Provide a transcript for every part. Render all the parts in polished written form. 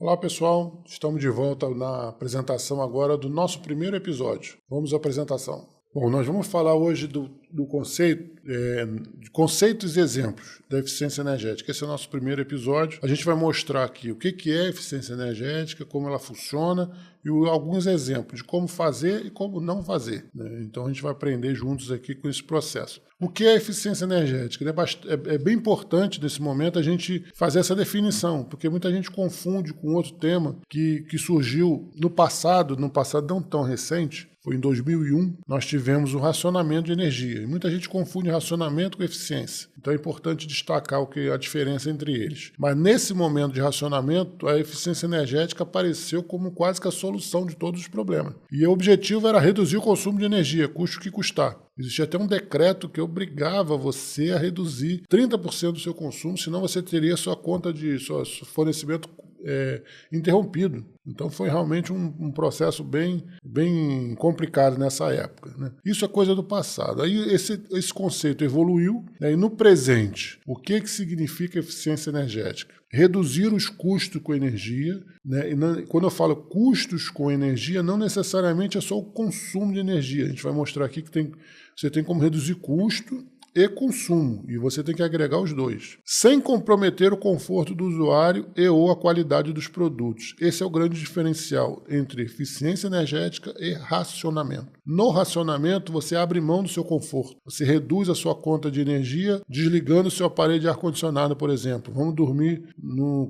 Olá pessoal, estamos de volta na apresentação agora do nosso primeiro episódio. Vamos à apresentação. Bom, nós vamos falar hoje do conceito, de conceitos e exemplos da eficiência energética. Esse é o nosso primeiro episódio. A gente vai mostrar aqui o que é eficiência energética, como ela funciona e alguns exemplos de como fazer e como não fazer, né? Então a gente vai aprender juntos aqui com esse processo. O que é eficiência energética? É bem importante nesse momento a gente fazer essa definição, porque muita gente confunde com outro tema que surgiu no passado não tão recente. Foi em 2001, nós tivemos o racionamento de energia. E muita gente confunde racionamento com eficiência. Então é importante destacar a diferença entre eles. Mas nesse momento de racionamento, a eficiência energética apareceu como quase que a solução de todos os problemas. E o objetivo era reduzir o consumo de energia, custe o que custar. Existia até um decreto que obrigava você a reduzir 30% do seu consumo, senão você teria sua conta de seu fornecimento interrompido. Então foi realmente um processo bem complicado nessa época, né? Isso é coisa do passado. Aí esse conceito evoluiu, né? E no presente, o que significa eficiência energética? Reduzir os custos com energia, né? Quando eu falo custos com energia, não necessariamente é só o consumo de energia. A gente vai mostrar aqui que você tem como reduzir custo e consumo, e você tem que agregar os dois, sem comprometer o conforto do usuário ou a qualidade dos produtos. Esse é o grande diferencial entre eficiência energética e racionamento. No racionamento, você abre mão do seu conforto, você reduz a sua conta de energia desligando o seu aparelho de ar-condicionado, por exemplo. Vamos dormir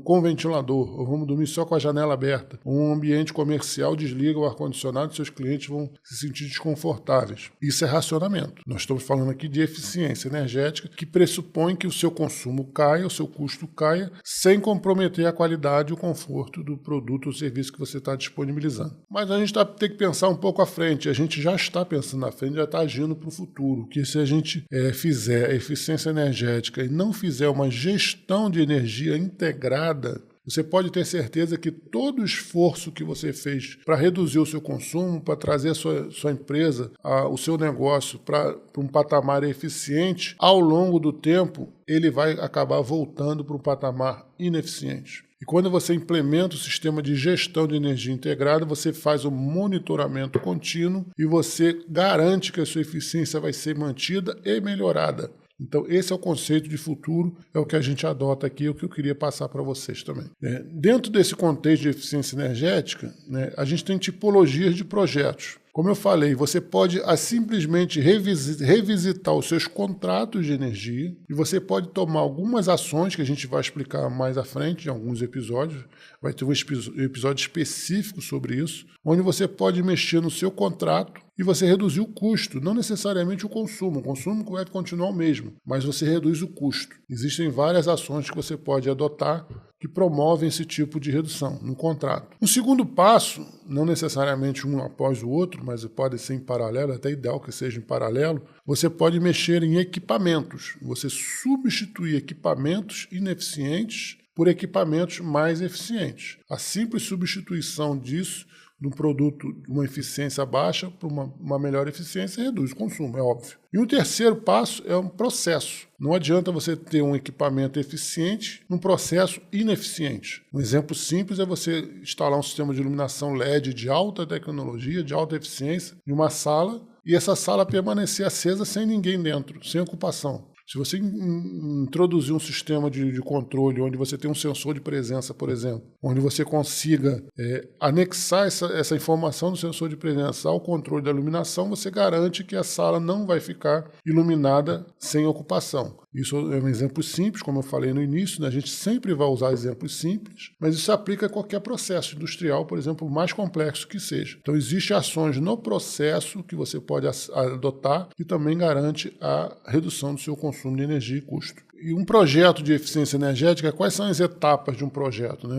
com ventilador, ou vamos dormir só com a janela aberta. Um ambiente comercial desliga o ar-condicionado e seus clientes vão se sentir desconfortáveis. Isso é racionamento. Nós estamos falando aqui de eficiência energética, que pressupõe que o seu consumo caia, o seu custo caia, sem comprometer a qualidade e o conforto do produto ou serviço que você está disponibilizando. Mas a gente tem que pensar um pouco à frente, a gente já está pensando na frente, já está agindo para o futuro, que se a gente fizer a eficiência energética e não fizer uma gestão de energia integrada, você pode ter certeza que todo o esforço que você fez para reduzir o seu consumo, para trazer a sua empresa, o seu negócio para um patamar eficiente, ao longo do tempo, ele vai acabar voltando para um patamar ineficiente. E quando você implementa o sistema de gestão de energia integrada, você faz um monitoramento contínuo e você garante que a sua eficiência vai ser mantida e melhorada. Então, esse é o conceito de futuro, é o que a gente adota aqui, é o que eu queria passar para vocês também. Dentro desse contexto de eficiência energética, né, a gente tem tipologias de projetos. Como eu falei, você pode simplesmente revisitar os seus contratos de energia e você pode tomar algumas ações que a gente vai explicar mais à frente em alguns episódios. Vai ter um episódio específico sobre isso, onde você pode mexer no seu contrato e você reduzir o custo, não necessariamente o consumo. O consumo vai continuar o mesmo, mas você reduz o custo. Existem várias ações que você pode adotar que promovem esse tipo de redução no contrato. O segundo passo, não necessariamente um após o outro, mas pode ser em paralelo, até ideal que seja em paralelo, você pode mexer em equipamentos. Você substituir equipamentos ineficientes por equipamentos mais eficientes. A simples substituição disso de um produto de uma eficiência baixa para uma melhor eficiência reduz o consumo, é óbvio. E o terceiro passo é um processo. Não adianta você ter um equipamento eficiente num processo ineficiente. Um exemplo simples é você instalar um sistema de iluminação LED de alta tecnologia, de alta eficiência, em uma sala, e essa sala permanecer acesa sem ninguém dentro, sem ocupação. Se você introduzir um sistema de controle onde você tem um sensor de presença, por exemplo, onde você consiga anexar essa informação do sensor de presença ao controle da iluminação, você garante que a sala não vai ficar iluminada sem ocupação. Isso é um exemplo simples, como eu falei no início, né? A gente sempre vai usar exemplos simples, mas isso se aplica a qualquer processo industrial, por exemplo, mais complexo que seja. Então, existem ações no processo que você pode adotar e também garante a redução do seu consumo de energia e custo. E um projeto de eficiência energética, quais são as etapas de um projeto, né?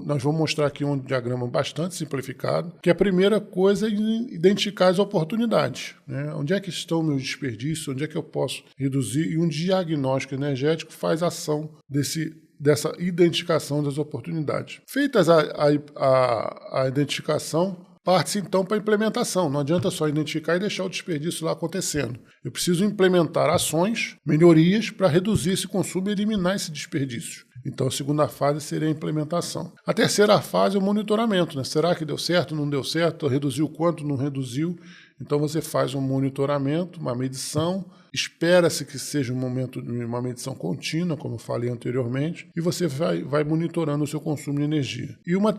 Nós vamos mostrar aqui um diagrama bastante simplificado, que a primeira coisa é identificar as oportunidades, né? Onde é que estão meus desperdícios, onde é que eu posso reduzir, e um diagnóstico energético faz ação dessa identificação das oportunidades. Feitas a identificação, parte-se então para a implementação. Não adianta só identificar e deixar o desperdício lá acontecendo. Eu preciso implementar ações, melhorias para reduzir esse consumo e eliminar esse desperdício. Então, a segunda fase seria a implementação. A terceira fase é o monitoramento, né? Será que deu certo, não deu certo, reduziu quanto, não reduziu? Então, você faz um monitoramento, uma medição, espera-se que seja uma medição contínua, como eu falei anteriormente, e você vai monitorando o seu consumo de energia. E uma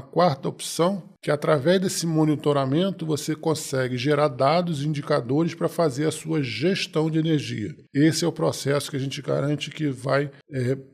quarta opção, que através desse monitoramento você consegue gerar dados e indicadores para fazer a sua gestão de energia. Esse é o processo que a gente garante que vai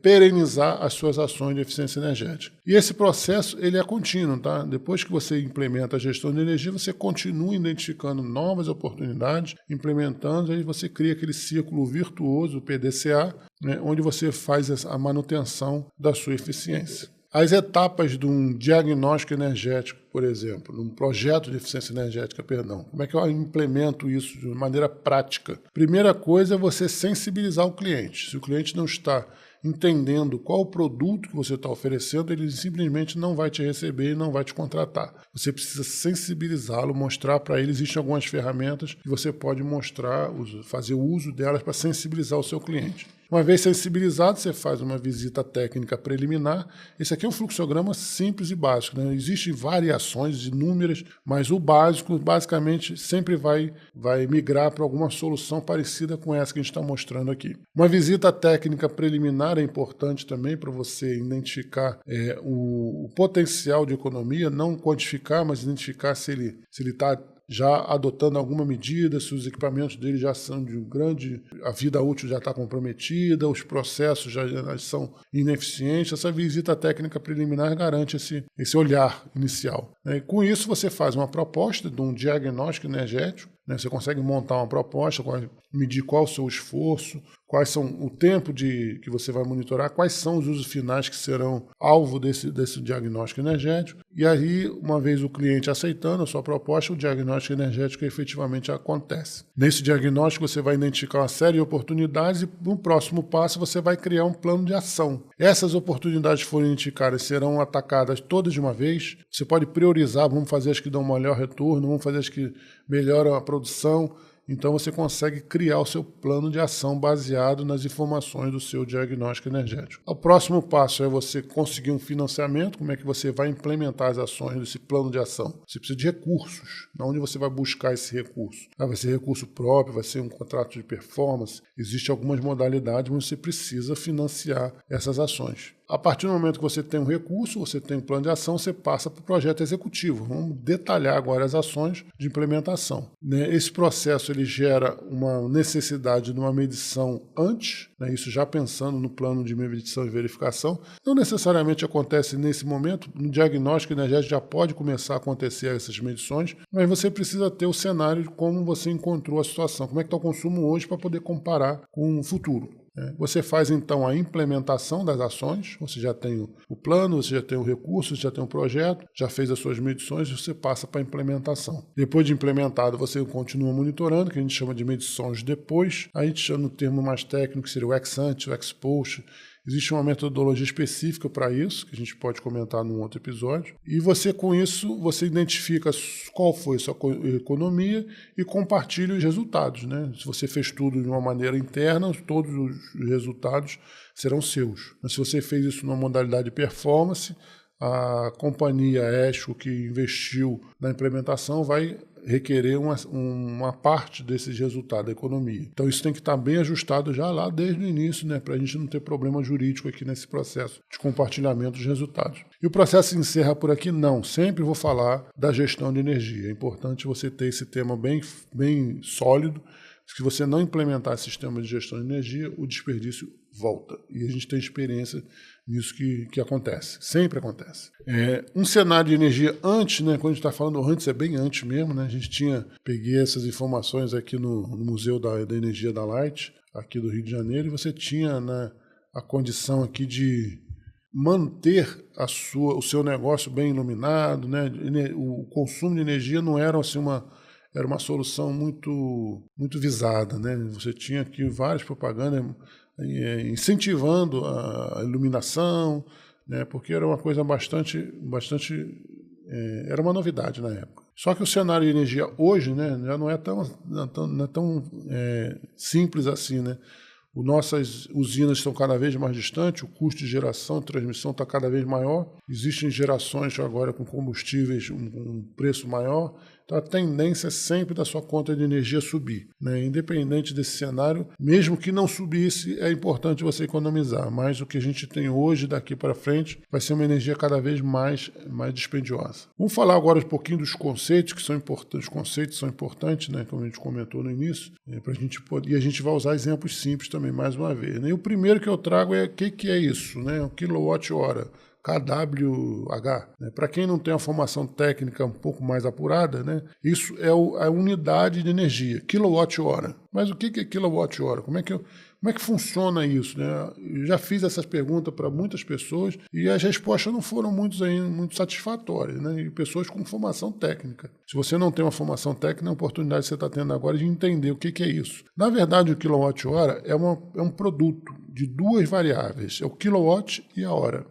perenizar as suas ações de eficiência energética. E esse processo ele é contínuo, tá? Depois que você implementa a gestão de energia, você continua identificando novas oportunidades, implementando, aí você cria aquele círculo virtuoso, o PDCA, né, onde você faz a manutenção da sua eficiência. As etapas de um diagnóstico energético, por exemplo, num projeto de eficiência energética, como é que eu implemento isso de maneira prática? Primeira coisa é você sensibilizar o cliente. Se o cliente não está entendendo qual o produto que você está oferecendo, ele simplesmente não vai te receber e não vai te contratar. Você precisa sensibilizá-lo, mostrar para ele, existem algumas ferramentas que você pode mostrar, fazer uso delas para sensibilizar o seu cliente. Uma vez sensibilizado, você faz uma visita técnica preliminar. Esse aqui é um fluxograma simples e básico, né? Existem variações inúmeras, mas o básico, basicamente, sempre vai migrar para alguma solução parecida com essa que a gente está mostrando aqui. Uma visita técnica preliminar é importante também para você identificar o potencial de economia, não quantificar, mas identificar se ele está já adotando alguma medida, se os equipamentos dele já são a vida útil já está comprometida, os processos já são ineficientes. Essa visita técnica preliminar garante esse olhar inicial. Com isso, você faz uma proposta de um diagnóstico energético, né? Você consegue montar uma proposta, medir qual é o seu esforço, quais são o tempo que você vai monitorar, quais são os usos finais que serão alvo desse diagnóstico energético. E aí, uma vez o cliente aceitando a sua proposta, o diagnóstico energético efetivamente acontece. Nesse diagnóstico, você vai identificar uma série de oportunidades e, no próximo passo, você vai criar um plano de ação. Essas oportunidades que forem identificadas serão atacadas todas de uma vez. Você pode priorizar, vamos fazer as que dão maior retorno, vamos fazer as que melhoram a produção. Então você consegue criar o seu plano de ação baseado nas informações do seu diagnóstico energético. O próximo passo é você conseguir um financiamento. Como é que você vai implementar as ações desse plano de ação? Você precisa de recursos. Onde você vai buscar esse recurso? Vai ser recurso próprio, vai ser um contrato de performance. Existem algumas modalidades, mas você precisa financiar essas ações. A partir do momento que você tem um recurso, você tem um plano de ação, você passa para o projeto executivo. Vamos detalhar agora as ações de implementação. Esse processo ele gera uma necessidade de uma medição antes, isso já pensando no plano de medição e verificação. Não necessariamente acontece nesse momento, no diagnóstico energético já pode começar a acontecer essas medições, mas você precisa ter o cenário de como você encontrou a situação, como é que está o consumo hoje para poder comparar com o futuro. Você faz então a implementação das ações, você já tem o plano, você já tem o recurso, você já tem o projeto, já fez as suas medições e você passa para a implementação. Depois de implementado, você continua monitorando, que a gente chama de medições depois. A gente chama no termo mais técnico, que seria o ex-ante, o ex-post. Existe uma metodologia específica para isso, que a gente pode comentar num outro episódio. E você, com isso, você identifica qual foi a sua economia e compartilha os resultados, né? Se você fez tudo de uma maneira interna, todos os resultados serão seus. Mas se você fez isso numa modalidade de performance, a companhia Esco que investiu na implementação vai requerer uma parte desses resultados da economia. Então isso tem que estar bem ajustado já lá desde o início, né, para a gente não ter problema jurídico aqui nesse processo de compartilhamento dos resultados. E o processo se encerra por aqui? Não, sempre vou falar da gestão de energia. É importante você ter esse tema bem sólido. Se você não implementar sistema de gestão de energia, o desperdício volta. E a gente tem experiência nisso que acontece, sempre acontece. Um cenário de energia antes, né, quando a gente está falando antes, é bem antes mesmo, né, a gente peguei essas informações aqui no Museu da Energia da Light, aqui do Rio de Janeiro, e você tinha, né, a condição aqui de manter o seu negócio bem iluminado, né, o consumo de energia não era assim era uma solução muito, muito visada, né? Você tinha aqui várias propagandas incentivando a iluminação, né? Porque era uma coisa bastante era uma novidade na época. Só que o cenário de energia hoje, né, já não é tão simples assim, né? Nossas usinas estão cada vez mais distantes, o custo de geração e transmissão está cada vez maior, existem gerações agora com combustíveis um preço maior, então a tendência é sempre da sua conta de energia subir, né? Independente desse cenário, mesmo que não subisse, é importante você economizar, mas o que a gente tem hoje, daqui para frente, vai ser uma energia cada vez mais dispendiosa. Vamos falar agora um pouquinho dos conceitos, que são importantes. Os conceitos são importantes, né? Como a gente comentou no início, pra gente poder, e a gente vai usar exemplos simples também, mais uma vez, né? E o primeiro que eu trago é o que é isso, né? O quilowatt-hora. kWh, né? Para quem não tem uma formação técnica um pouco mais apurada, né? Isso é a unidade de energia, quilowatt-hora. Mas o que é quilowatt-hora? Como é que funciona isso, né? Eu já fiz essas perguntas para muitas pessoas e as respostas não foram muito satisfatórias, né? E pessoas com formação técnica. Se você não tem uma formação técnica, é uma oportunidade que você está tendo agora de entender o que é isso. Na verdade, o quilowatt-hora é um produto de duas variáveis, é o quilowatt e a hora.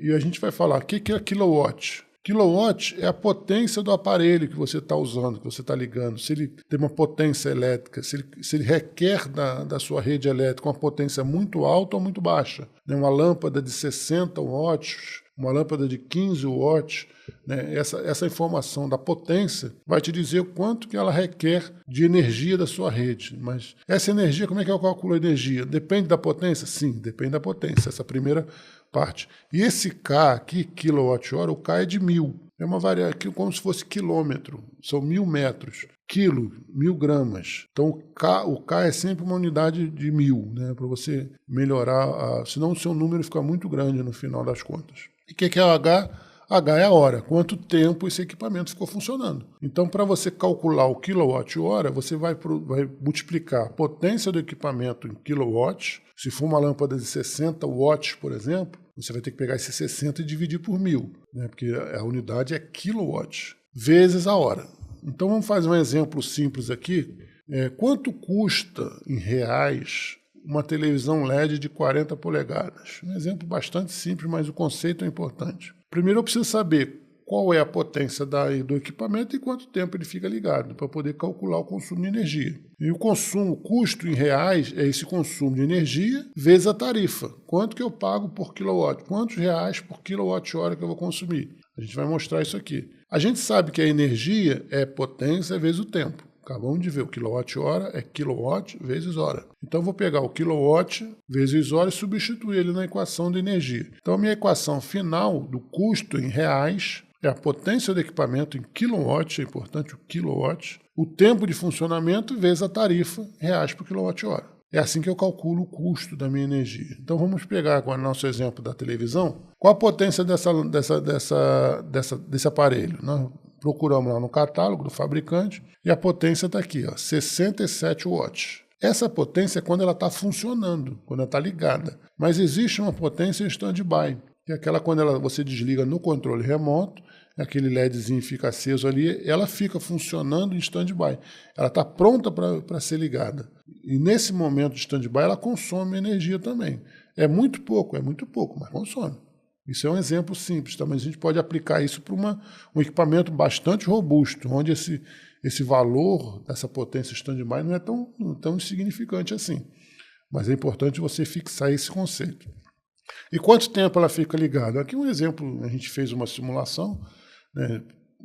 E a gente vai falar o que é quilowatt. Quilowatt é a potência do aparelho que você está usando, que você está ligando. Se ele tem uma potência elétrica, se ele requer da sua rede elétrica uma potência muito alta ou muito baixa. Né? Uma lâmpada de 60 watts, uma lâmpada de 15 watts, né? Essa informação da potência vai te dizer o quanto que ela requer de energia da sua rede. Mas essa energia, como é que eu calculo a energia? Depende da potência? Sim, depende da potência. Essa primeira parte. E esse K aqui, quilowatt-hora, o K é de 1000. É uma variável como se fosse quilômetro. São 1000 metros. Quilo, 1000 gramas. Então o K é sempre uma unidade de 1000, né? Para você melhorar, senão o seu número fica muito grande no final das contas. E o que é o H? H é a hora, quanto tempo esse equipamento ficou funcionando. Então, para você calcular o quilowatt-hora, você vai multiplicar a potência do equipamento em quilowatts. Se for uma lâmpada de 60 watts, por exemplo, você vai ter que pegar esse 60 e dividir por 1000, né? Porque a unidade é quilowatt, vezes a hora. Então, vamos fazer um exemplo simples aqui. Quanto custa em reais uma televisão LED de 40 polegadas? Um exemplo bastante simples, mas o conceito é importante. Primeiro eu preciso saber qual é a potência do equipamento e quanto tempo ele fica ligado, para poder calcular o consumo de energia. E o custo em reais é esse consumo de energia vezes a tarifa. Quanto que eu pago por quilowatt? Quantos reais por quilowatt-hora que eu vou consumir? A gente vai mostrar isso aqui. A gente sabe que a energia é potência vezes o tempo. Acabamos de ver, o quilowatt-hora é quilowatt vezes hora. Então, eu vou pegar o quilowatt vezes hora e substituir ele na equação de energia. Então, a minha equação final do custo em reais é a potência do equipamento em quilowatt, é importante o quilowatt, o tempo de funcionamento vezes a tarifa, reais por quilowatt-hora. É assim que eu calculo o custo da minha energia. Então, vamos pegar agora nosso exemplo da televisão. Qual a potência desse aparelho? Nós procuramos lá no catálogo do fabricante e a potência está aqui, 67 watts. Essa potência é quando ela está funcionando, quando ela está ligada. Mas existe uma potência em stand-by, que é aquela quando você desliga no controle remoto, aquele LEDzinho fica aceso ali, ela fica funcionando em stand-by. Ela está pronta para ser ligada. E nesse momento de stand-by ela consome energia também. É muito pouco, mas consome. Isso é um exemplo simples, tá? Mas a gente pode aplicar isso para um equipamento bastante robusto, onde esse valor dessa potência stand-by não é tão insignificante assim. Mas é importante você fixar esse conceito. E quanto tempo ela fica ligada? Aqui um exemplo, a gente fez uma simulação, né,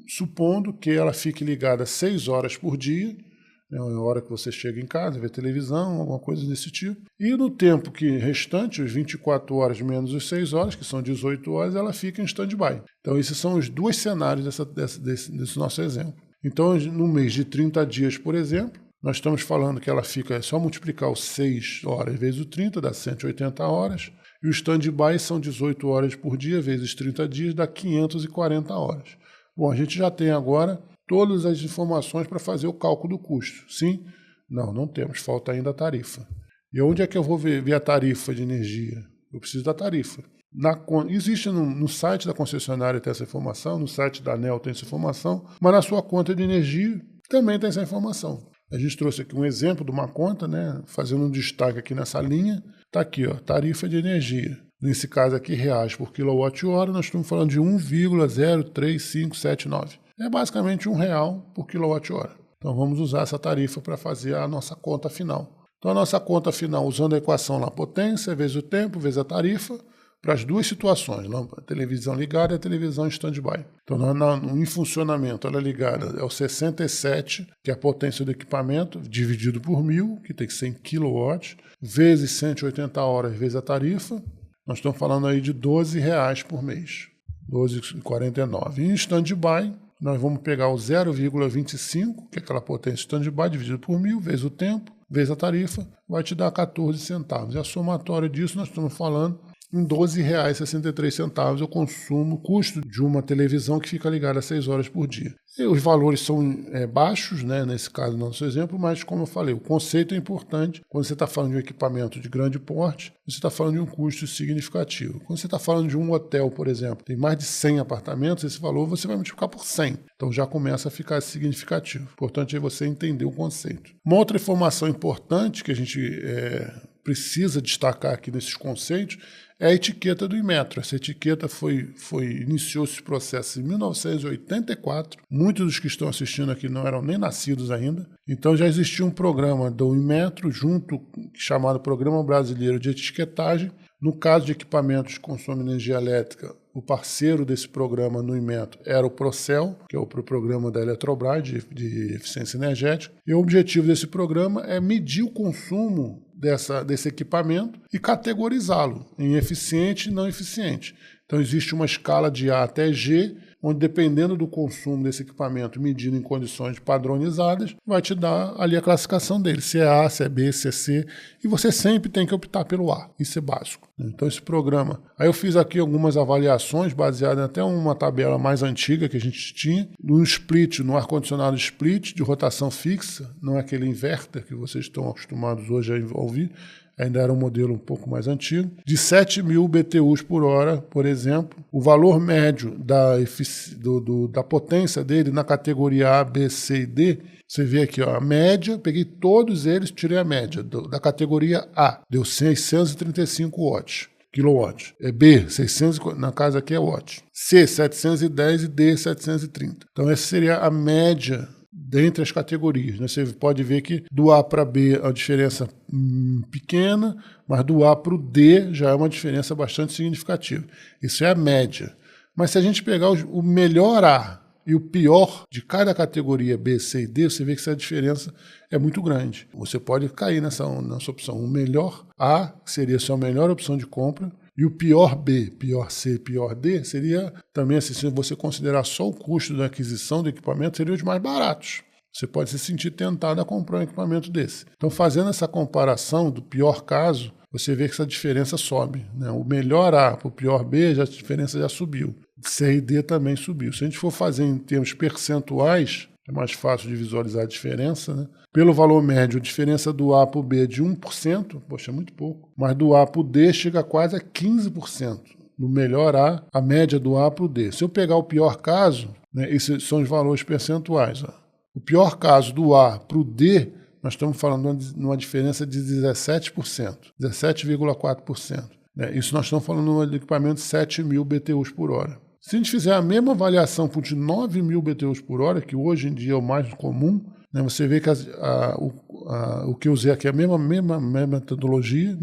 supondo que ela fique ligada 6 horas por dia, é a hora que você chega em casa, vê televisão, alguma coisa desse tipo. E no tempo restante, os 24 horas menos os 6 horas, que são 18 horas, ela fica em stand-by. Então, esses são os dois cenários desse nosso exemplo. Então, no mês de 30 dias, por exemplo, nós estamos falando que ela fica, é só multiplicar os 6 horas vezes o 30, dá 180 horas. E o stand-by são 18 horas por dia, vezes 30 dias, dá 540 horas. Bom, a gente já tem agora todas as informações para fazer o cálculo do custo. Sim? Não temos, falta ainda a tarifa. E onde é que eu vou ver a tarifa de energia? Eu preciso da tarifa. Existe no site da concessionária tem essa informação, no site da ANEEL tem essa informação, mas na sua conta de energia também tem essa informação. A gente trouxe aqui um exemplo de uma conta, né, fazendo um destaque aqui nessa linha. Está aqui, tarifa de energia. Nesse caso aqui, reais por quilowatt-hora, nós estamos falando de 1,03579. É basicamente R$1 por quilowatt-hora. Então vamos usar essa tarifa para fazer a nossa conta final. Então, a nossa conta final, usando a equação lá, potência vezes o tempo, vezes a tarifa, para as duas situações, a televisão ligada e a televisão em stand-by. Então, em funcionamento, ela é ligada ao 67, que é a potência do equipamento, dividido por 1.000, que tem que ser em kW, vezes 180 horas, vezes a tarifa. Nós estamos falando aí de R$12 por mês, R$12,49. Em stand-by, nós vamos pegar o 0,25, que é aquela potência stand-by, dividido por 1.000, vezes o tempo, vezes a tarifa, vai te dar 14 centavos. E a somatória disso, nós estamos falando em R$12,63 o consumo, custo de uma televisão que fica ligada 6 horas por dia. E os valores são baixos, né, nesse caso, no nosso exemplo, mas como eu falei, o conceito é importante. Quando você está falando de um equipamento de grande porte, você está falando de um custo significativo. Quando você está falando de um hotel, por exemplo, tem mais de 100 apartamentos, esse valor você vai multiplicar por 100. Então já começa a ficar significativo. O importante é você entender o conceito. Uma outra informação importante que a gente precisa destacar aqui nesses conceitos é a etiqueta do Inmetro. Essa etiqueta iniciou esse processo em 1984. Muitos dos que estão assistindo aqui não eram nem nascidos ainda. Então já existia um programa do Inmetro, chamado Programa Brasileiro de Etiquetagem. No caso de equipamentos que consomem energia elétrica, o parceiro desse programa no Inmetro era o Procel, que é o programa da Eletrobras de eficiência energética. E o objetivo desse programa é medir o consumo desse equipamento e categorizá-lo em eficiente e não eficiente. Então existe uma escala de A até G, onde dependendo do consumo desse equipamento, medido em condições padronizadas, vai te dar ali a classificação dele, se é A, se é B, se é C, e você sempre tem que optar pelo A, isso é básico. Então esse programa, aí eu fiz aqui algumas avaliações baseadas até uma tabela mais antiga que a gente tinha, no split, no ar-condicionado split de rotação fixa, não é aquele inverter que vocês estão acostumados hoje a ouvir, ainda era um modelo um pouco mais antigo, de 7.000 BTUs por hora, por exemplo. O valor médio da potência dele na categoria A, B, C e D, você vê aqui, ó, a média, peguei todos eles, tirei a média da categoria A, deu 635 watts. Kilowatts. B, 600, na casa aqui é watts. C, 710 e D, 730. Então essa seria a média dentre as categorias, né? Você pode ver que do A para B é uma diferença pequena, mas do A para o D já é uma diferença bastante significativa. Isso é a média. Mas se a gente pegar o melhor A e o pior de cada categoria B, C e D, você vê que essa diferença é muito grande. Você pode cair nessa opção. O melhor A seria a sua melhor opção de compra, e o pior B, pior C, pior D seria também, assim, se você considerar só o custo da aquisição do equipamento, seriam os mais baratos. Você pode se sentir tentado a comprar um equipamento desse. Então, fazendo essa comparação do pior caso, você vê que essa diferença sobe, né? O melhor A para o pior B, a diferença já subiu. C e D também subiu. Se a gente for fazer em termos percentuais, é mais fácil de visualizar a diferença, né? Pelo valor médio, a diferença do A para o B é de 1%, poxa, é muito pouco, mas do A para o D chega quase a 15%. No melhor A média do A para o D. Se eu pegar o pior caso, né, esses são os valores percentuais. Ó. O pior caso do A para o D, nós estamos falando de uma diferença de 17%, 17,4%. Né? Isso nós estamos falando de um equipamento de 7.000 BTUs por hora. Se a gente fizer a mesma avaliação por de 9.000 BTUs por hora, que hoje em dia é o mais comum, né, você vê que o que eu usei aqui é a mesma metodologia,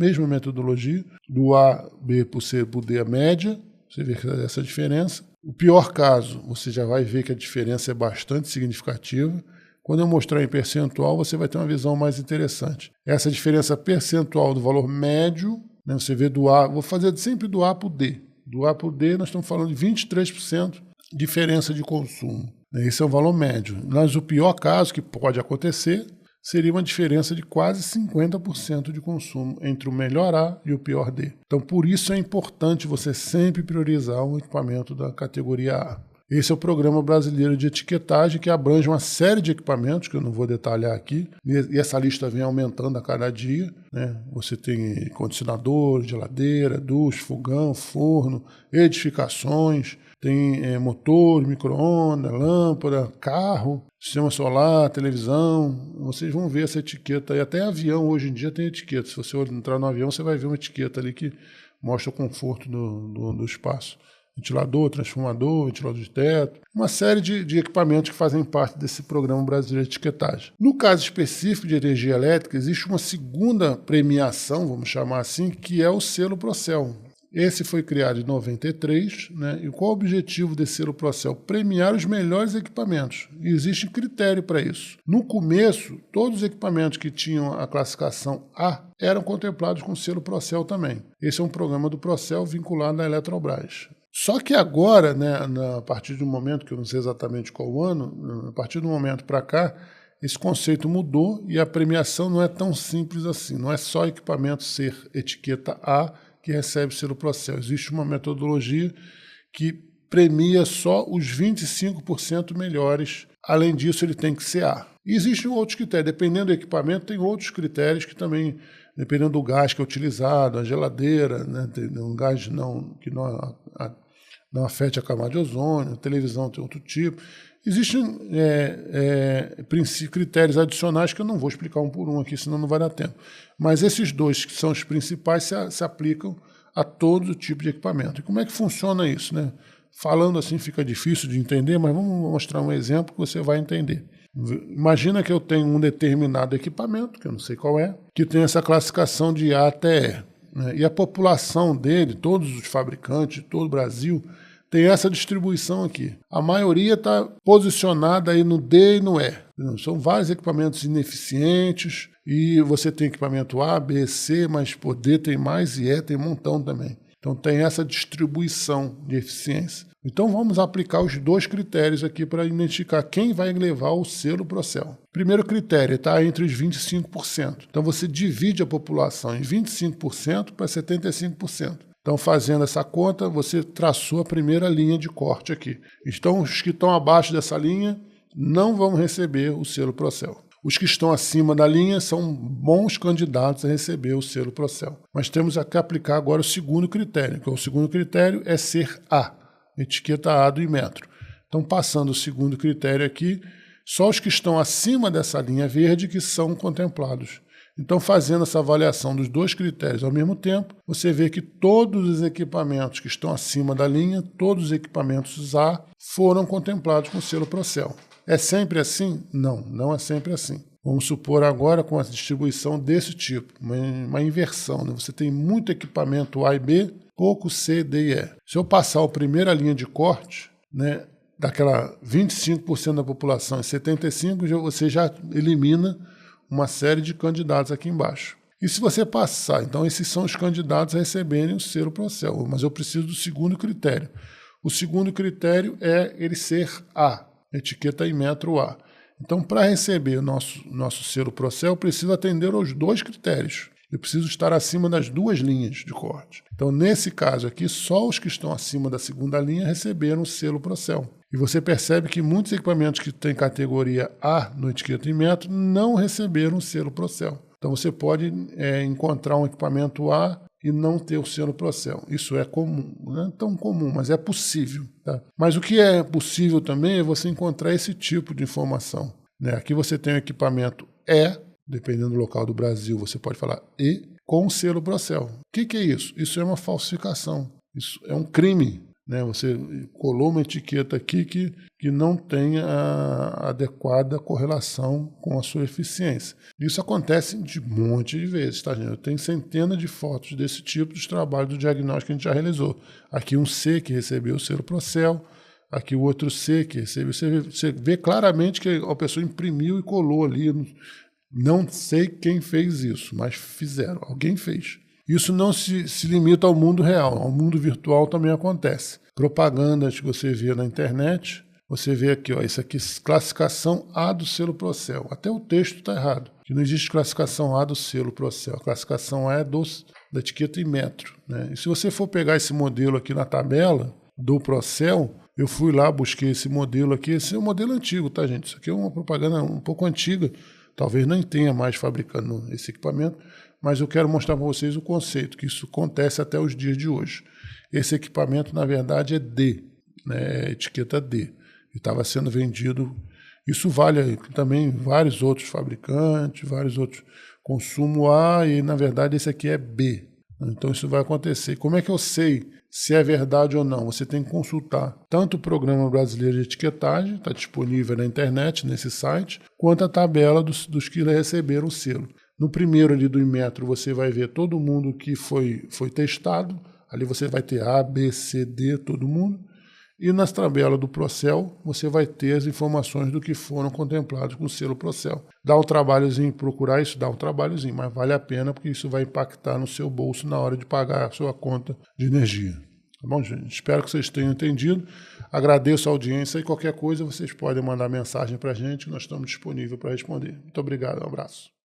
do A, B para o C para o D a média, você vê que essa diferença. O pior caso, você já vai ver que a diferença é bastante significativa. Quando eu mostrar em percentual, você vai ter uma visão mais interessante. Essa diferença percentual do valor médio, né, você vê do A, vou fazer sempre do A para o D. Do A para o D, nós estamos falando de 23% de diferença de consumo. Esse é o valor médio. Mas o pior caso que pode acontecer seria uma diferença de quase 50% de consumo entre o melhor A e o pior D. Então, por isso é importante você sempre priorizar um equipamento da categoria A. Esse é o Programa Brasileiro de Etiquetagem, que abrange uma série de equipamentos, que eu não vou detalhar aqui, e essa lista vem aumentando a cada dia, né? Você tem condicionador, geladeira, duche, fogão, forno, edificações, tem motor, micro-ondas, lâmpada, carro, sistema solar, televisão. Vocês vão ver essa etiqueta aí. Até avião hoje em dia tem etiqueta. Se você entrar no avião, você vai ver uma etiqueta ali que mostra o conforto do espaço. ventilador, transformador, ventilador de teto, uma série de equipamentos que fazem parte desse Programa Brasileiro de Etiquetagem. No caso específico de energia elétrica, existe uma segunda premiação, vamos chamar assim, que é o selo Procel. Esse foi criado em 93, né? E qual é o objetivo desse selo Procel? Premiar os melhores equipamentos. E existe critério para isso. No começo, todos os equipamentos que tinham a classificação A eram contemplados com o selo Procel também. Esse é um programa do Procel vinculado à Eletrobras. Só que agora, né, a partir de um momento, que eu não sei exatamente qual ano, a partir do momento para cá, esse conceito mudou e a premiação não é tão simples assim. Não é só equipamento ser etiqueta A que recebe selo Procel. Existe uma metodologia que premia só os 25% melhores. Além disso, ele tem que ser A. E existem outros critérios. Dependendo do equipamento, tem outros critérios que também, dependendo do gás que é utilizado, a geladeira, né, tem um gás que não afete a camada de ozônio, a televisão tem outro tipo. Existem critérios adicionais que eu não vou explicar um por um aqui, senão não vai dar tempo. Mas esses dois, que são os principais, se aplicam a todo tipo de equipamento. E como é que funciona isso, né? Falando assim fica difícil de entender, mas vamos mostrar um exemplo que você vai entender. Imagina que eu tenho um determinado equipamento, que eu não sei qual é, que tem essa classificação de A até E, né? E a população dele, todos os fabricantes de todo o Brasil, tem essa distribuição aqui. A maioria está posicionada aí no D e no E. São vários equipamentos ineficientes e você tem equipamento A, B, C, mas por D tem mais e E tem um montão também. Então tem essa distribuição de eficiência. Então vamos aplicar os dois critérios aqui para identificar quem vai levar o selo Procel. Primeiro critério está entre os 25%. Então você divide a população em 25% para 75%. Então, fazendo essa conta, você traçou a primeira linha de corte aqui. Então, os que estão abaixo dessa linha não vão receber o selo Procel. Os que estão acima da linha são bons candidatos a receber o selo Procel. Mas temos que aplicar agora o segundo critério, que o segundo critério é ser A, etiqueta A do Inmetro. Então, passando o segundo critério aqui, só os que estão acima dessa linha verde que são contemplados. Então, fazendo essa avaliação dos dois critérios ao mesmo tempo, você vê que todos os equipamentos que estão acima da linha, todos os equipamentos A, foram contemplados com o selo Procel. É sempre assim? Não, não é sempre assim. Vamos supor agora com a distribuição desse tipo, uma inversão, né? Você tem muito equipamento A e B, pouco C, D e E. Se eu passar a primeira linha de corte, né, daquela 25% da população e 75%, você já elimina uma série de candidatos aqui embaixo. E se você passar, então esses são os candidatos a receberem o selo Procel, mas eu preciso do segundo critério. O segundo critério é ele ser A, etiqueta Inmetro A. Então, para receber o nosso selo Procel, eu preciso atender aos dois critérios. Eu preciso estar acima das duas linhas de corte. Então, nesse caso aqui, só os que estão acima da segunda linha receberam o selo Procel. E você percebe que muitos equipamentos que têm categoria A no etiqueta Inmetro não receberam o selo Procel. Então você pode encontrar um equipamento A e não ter o selo Procel. Isso é comum, não é tão comum, mas é possível. Tá? Mas o que é possível também é você encontrar esse tipo de informação. Né? Aqui você tem o equipamento E, dependendo do local do Brasil, você pode falar E, com o selo Procel. O que é isso? Isso é uma falsificação. Isso é um crime. Né? Você colou uma etiqueta aqui que não tem a adequada correlação com a sua eficiência. Isso acontece de um monte de vezes, tá, gente? Eu tenho centenas de fotos desse tipo dos trabalhos do diagnóstico que a gente já realizou. Aqui um C que recebeu o selo Procel, aqui o outro C que recebeu. Você vê claramente que a pessoa imprimiu e colou ali. Não sei quem fez isso, mas fizeram, alguém fez. Isso não se limita ao mundo real, ao mundo virtual também acontece. Propagandas que você vê na internet, você vê aqui, ó, isso aqui é classificação A do selo Procel. Até o texto está errado, que não existe classificação A do selo Procel. A classificação A é da etiqueta Inmetro. Né? E se você for pegar esse modelo aqui na tabela do Procel, eu fui lá, busquei esse modelo aqui. Esse é um modelo antigo, tá, gente? Isso aqui é uma propaganda um pouco antiga. Talvez nem tenha mais fabricando esse equipamento, mas eu quero mostrar para vocês o conceito, que isso acontece até os dias de hoje. Esse equipamento, na verdade, é D, né, etiqueta D, e estava sendo vendido. Isso vale também vários outros fabricantes, vários outros consumo A, e na verdade esse aqui é B. Então isso vai acontecer. Como é que eu sei se é verdade ou não? Você tem que consultar tanto o Programa Brasileiro de Etiquetagem, está disponível na internet, nesse site, quanto a tabela dos que receberam o selo. No primeiro ali do Inmetro, você vai ver todo mundo que foi testado. Ali você vai ter A, B, C, D, todo mundo. E nas tabelas do Procel, você vai ter as informações do que foram contemplados com o selo Procel. Dá um trabalhozinho, procurar isso, dá um trabalhozinho, mas vale a pena porque isso vai impactar no seu bolso na hora de pagar a sua conta de energia. Tá bom, gente? Espero que vocês tenham entendido. Agradeço a audiência e qualquer coisa vocês podem mandar mensagem para a gente, nós estamos disponíveis para responder. Muito obrigado, um abraço.